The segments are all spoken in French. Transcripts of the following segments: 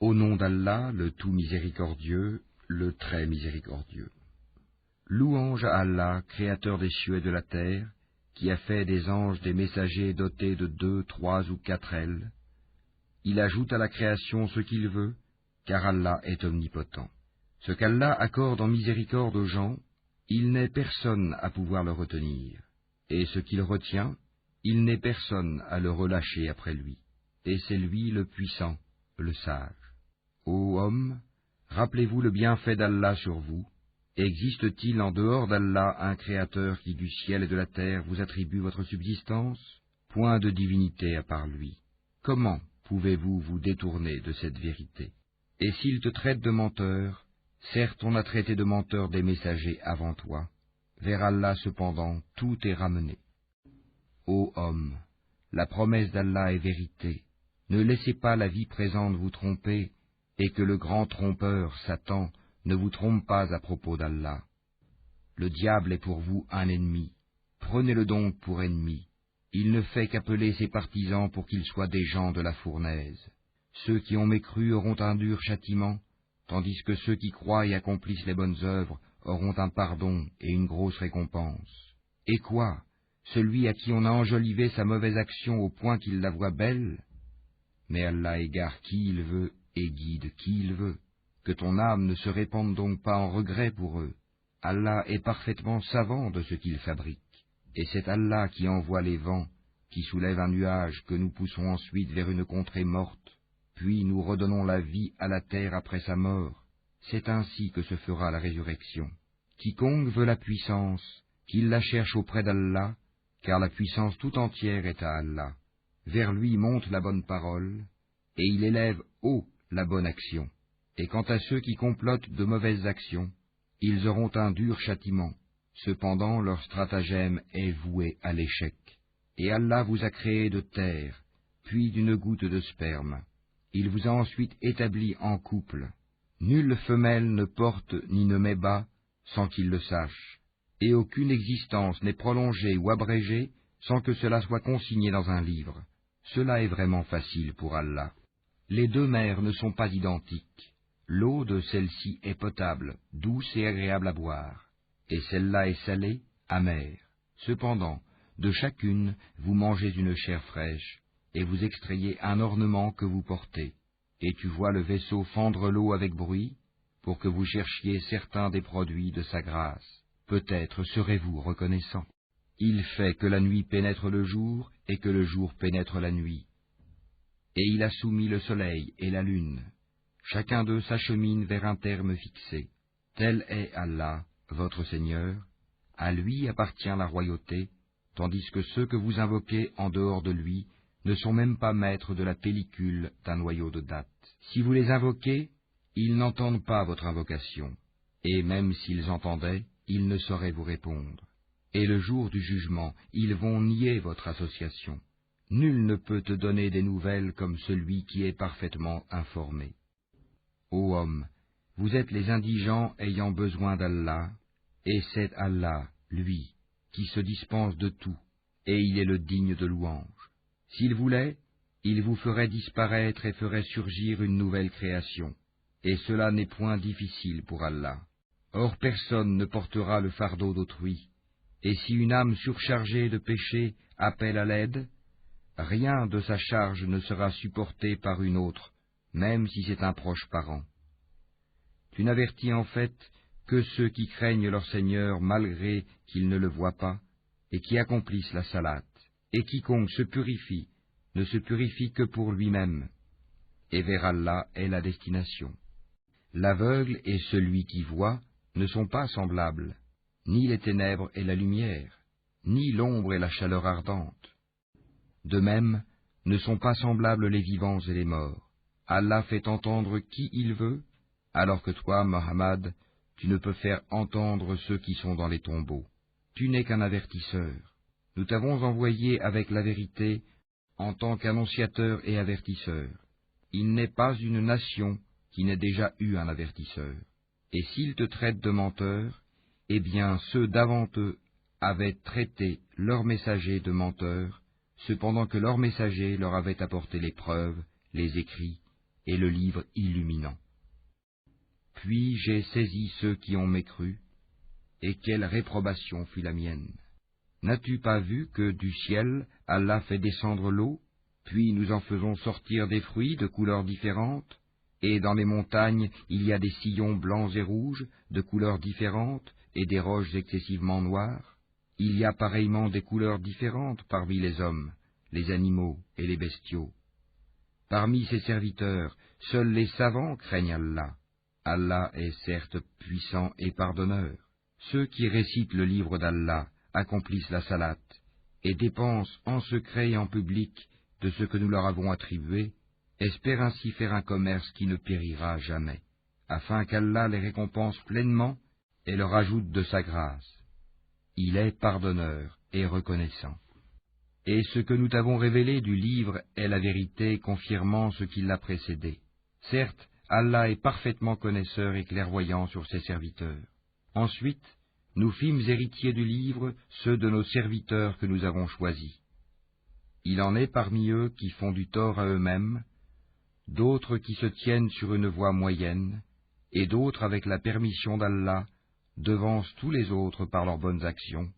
Au nom d'Allah, le tout miséricordieux, le très miséricordieux. Louange à Allah, créateur des cieux et de la terre, qui a fait des anges des messagers dotés de 2, 3 ou 4 ailes. Il ajoute à la création ce qu'il veut, car Allah est omnipotent. Ce qu'Allah accorde en miséricorde aux gens, il n'est personne à pouvoir le retenir. Et ce qu'il retient, il n'est personne à le relâcher après lui. Et c'est lui le puissant, le sage. Ô hommes, rappelez-vous le bienfait d'Allah sur vous. Existe-t-il en dehors d'Allah un créateur qui du ciel et de la terre vous attribue votre subsistance? Point de divinité à part lui. Comment pouvez-vous vous détourner de cette vérité? Et s'il te traite de menteur, certes on a traité de menteur des messagers avant toi. Vers Allah cependant tout est ramené. Ô homme, la promesse d'Allah est vérité. Ne laissez pas la vie présente vous tromper, et que le grand trompeur, Satan, ne vous trompe pas à propos d'Allah. Le diable est pour vous un ennemi. Prenez-le donc pour ennemi. Il ne fait qu'appeler ses partisans pour qu'ils soient des gens de la fournaise. Ceux qui ont mécru auront un dur châtiment, tandis que ceux qui croient et accomplissent les bonnes œuvres auront un pardon et une grosse récompense. Et quoi? Celui à qui on a enjolivé sa mauvaise action au point qu'il la voit belle? Mais Allah égare qui il veut et guide qui il veut. Que ton âme ne se répande donc pas en regret pour eux. Allah est parfaitement savant de ce qu'il fabrique. Et c'est Allah qui envoie les vents, qui soulève un nuage que nous poussons ensuite vers une contrée morte, puis nous redonnons la vie à la terre après sa mort. C'est ainsi que se fera la résurrection. Quiconque veut la puissance, qu'il la cherche auprès d'Allah, car la puissance tout entière est à Allah. Vers lui monte la bonne parole, et il élève haut la bonne action. Et quant à ceux qui complotent de mauvaises actions, ils auront un dur châtiment. Cependant leur stratagème est voué à l'échec. Et Allah vous a créé de terre, puis d'une goutte de sperme. Il vous a ensuite établi en couple. Nulle femelle ne porte ni ne met bas sans qu'il le sache. Et aucune existence n'est prolongée ou abrégée sans que cela soit consigné dans un livre. Cela est vraiment facile pour Allah. Les deux mers ne sont pas identiques. L'eau de celle-ci est potable, douce et agréable à boire, et celle-là est salée, amère. Cependant, de chacune, vous mangez une chair fraîche, et vous extrayez un ornement que vous portez. Et tu vois le vaisseau fendre l'eau avec bruit, pour que vous cherchiez certains des produits de sa grâce. Peut-être serez-vous reconnaissant. Il fait que la nuit pénètre le jour, et que le jour pénètre la nuit. Et il a soumis le soleil et la lune. Chacun d'eux s'achemine vers un terme fixé. Tel est Allah, votre Seigneur. À lui appartient la royauté, tandis que ceux que vous invoquez en dehors de lui ne sont même pas maîtres de la pellicule d'un noyau de date. Si vous les invoquez, ils n'entendent pas votre invocation, et même s'ils entendaient, ils ne sauraient vous répondre. Et le jour du jugement, ils vont nier votre association. Nul ne peut te donner des nouvelles comme celui qui est parfaitement informé. Ô homme, vous êtes les indigents ayant besoin d'Allah, et c'est Allah, lui, qui se dispense de tout, et il est le digne de louange. S'il voulait, il vous ferait disparaître et ferait surgir une nouvelle création, et cela n'est point difficile pour Allah. Or personne ne portera le fardeau d'autrui, et si une âme surchargée de péché appelle à l'aide, rien de sa charge ne sera supporté par une autre, même si c'est un proche parent. Tu n'avertis en fait que ceux qui craignent leur Seigneur malgré qu'ils ne le voient pas, et qui accomplissent la salate. Et quiconque se purifie, ne se purifie que pour lui-même, et vers Allah est la destination. L'aveugle et celui qui voit ne sont pas semblables, ni les ténèbres et la lumière, ni l'ombre et la chaleur ardente. De même, ne sont pas semblables les vivants et les morts. Allah fait entendre qui il veut, alors que toi, Mohammed, tu ne peux faire entendre ceux qui sont dans les tombeaux. Tu n'es qu'un avertisseur. Nous t'avons envoyé avec la vérité en tant qu'annonciateur et avertisseur. Il n'est pas une nation qui n'ait déjà eu un avertisseur. Et s'ils te traitent de menteur, eh bien ceux d'avant eux avaient traité leurs messagers de menteurs, cependant que leurs messagers leur avaient apporté les preuves, les écrits et le livre illuminant. Puis j'ai saisi ceux qui ont mécru, et quelle réprobation fut la mienne. N'as-tu pas vu que du ciel Allah fait descendre l'eau, puis nous en faisons sortir des fruits de couleurs différentes, et dans les montagnes il y a des sillons blancs et rouges, de couleurs différentes, et des roches excessivement noires. Il y a pareillement des couleurs différentes parmi les hommes, les animaux et les bestiaux. Parmi ses serviteurs, seuls les savants craignent Allah. Allah est certes puissant et pardonneur. Ceux qui récitent le livre d'Allah accomplissent la salate et dépensent en secret et en public de ce que nous leur avons attribué, espèrent ainsi faire un commerce qui ne périra jamais, afin qu'Allah les récompense pleinement et leur ajoute de sa grâce. Il est pardonneur et reconnaissant. Et ce que nous t'avons révélé du livre est la vérité, confirmant ce qui l'a précédé. Certes, Allah est parfaitement connaisseur et clairvoyant sur ses serviteurs. Ensuite, nous fîmes héritiers du livre ceux de nos serviteurs que nous avons choisis. Il en est parmi eux qui font du tort à eux-mêmes, d'autres qui se tiennent sur une voie moyenne, et d'autres, avec la permission d'Allah, devancent tous les autres par leurs bonnes actions.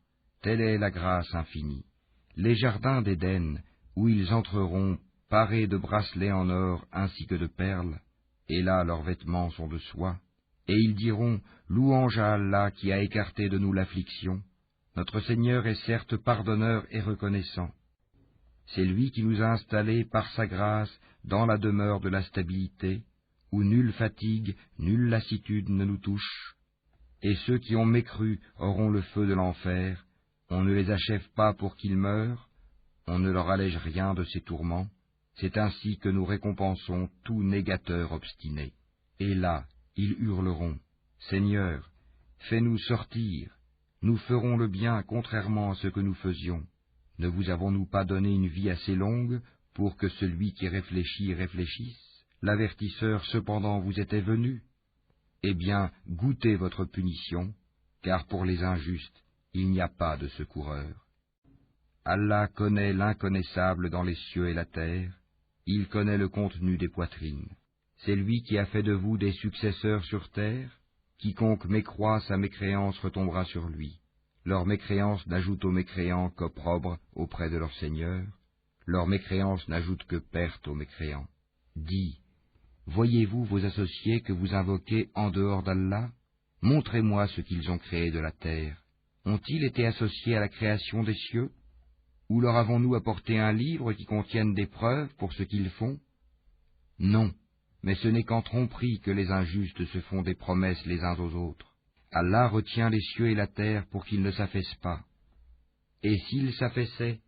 Telle est la grâce infinie. Les jardins d'Éden, où ils entreront, parés de bracelets en or ainsi que de perles, et là leurs vêtements sont de soie, et ils diront, louange à Allah qui a écarté de nous l'affliction. Notre Seigneur est certes pardonneur et reconnaissant. C'est lui qui nous a installés par sa grâce dans la demeure de la stabilité, où nulle fatigue, nulle lassitude ne nous touche. Et ceux qui ont mécru auront le feu de l'enfer. On ne les achève pas pour qu'ils meurent, on ne leur allège rien de ces tourments. C'est ainsi que nous récompensons tout négateur obstiné. Et là, ils hurleront, Seigneur, fais-nous sortir, nous ferons le bien contrairement à ce que nous faisions. Ne vous avons-nous pas donné une vie assez longue pour que celui qui réfléchit réfléchisse? L'avertisseur cependant vous était venu. Eh bien, goûtez votre punition, car pour les injustes, il n'y a pas de secoureur. Allah connaît l'inconnaissable dans les cieux et la terre, il connaît le contenu des poitrines. C'est lui qui a fait de vous des successeurs sur terre. Quiconque mécroit, sa mécréance retombera sur lui. Leur mécréance n'ajoute aux mécréants qu'opprobre auprès de leur Seigneur. Leur mécréance n'ajoute que perte aux mécréants. Dis, voyez-vous vos associés que vous invoquez en dehors d'Allah? Montrez-moi ce qu'ils ont créé de la terre. Ont-ils été associés à la création des cieux? Ou leur avons-nous apporté un livre qui contienne des preuves pour ce qu'ils font? Non, mais ce n'est qu'en tromperie que les injustes se font des promesses les uns aux autres. Allah retient les cieux et la terre pour qu'ils ne s'affaissent pas. Et s'ils s'affaissaient,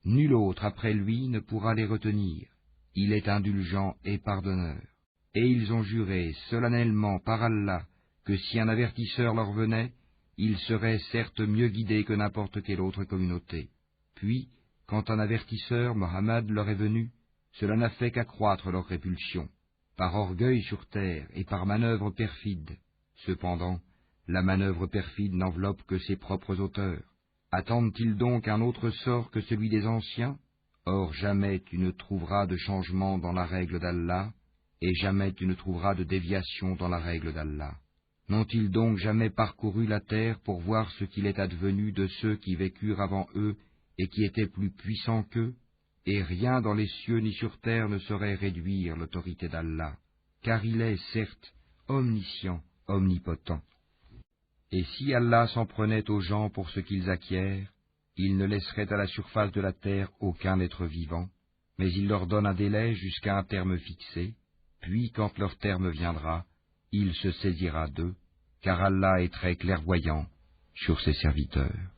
nul autre après lui ne pourra les retenir. Il est indulgent et pardonneur. Et ils ont juré solennellement par Allah que si un avertisseur leur venait, ils seraient certes mieux guidés que n'importe quelle autre communauté. Puis, quand un avertisseur, Mohammed, leur est venu, cela n'a fait qu'accroître leur répulsion, par orgueil sur terre et par manœuvre perfide. Cependant, la manœuvre perfide n'enveloppe que ses propres auteurs. Attendent-ils donc un autre sort que celui des anciens? Or jamais tu ne trouveras de changement dans la règle d'Allah, et jamais tu ne trouveras de déviation dans la règle d'Allah. N'ont-ils donc jamais parcouru la terre pour voir ce qu'il est advenu de ceux qui vécurent avant eux et qui étaient plus puissants qu'eux? Et rien dans les cieux ni sur terre ne saurait réduire l'autorité d'Allah, car il est, certes, omniscient, omnipotent. Et si Allah s'en prenait aux gens pour ce qu'ils acquièrent, il ne laisserait à la surface de la terre aucun être vivant, mais il leur donne un délai jusqu'à un terme fixé, puis quand leur terme viendra, il se saisira d'eux, car Allah est très clairvoyant sur ses serviteurs.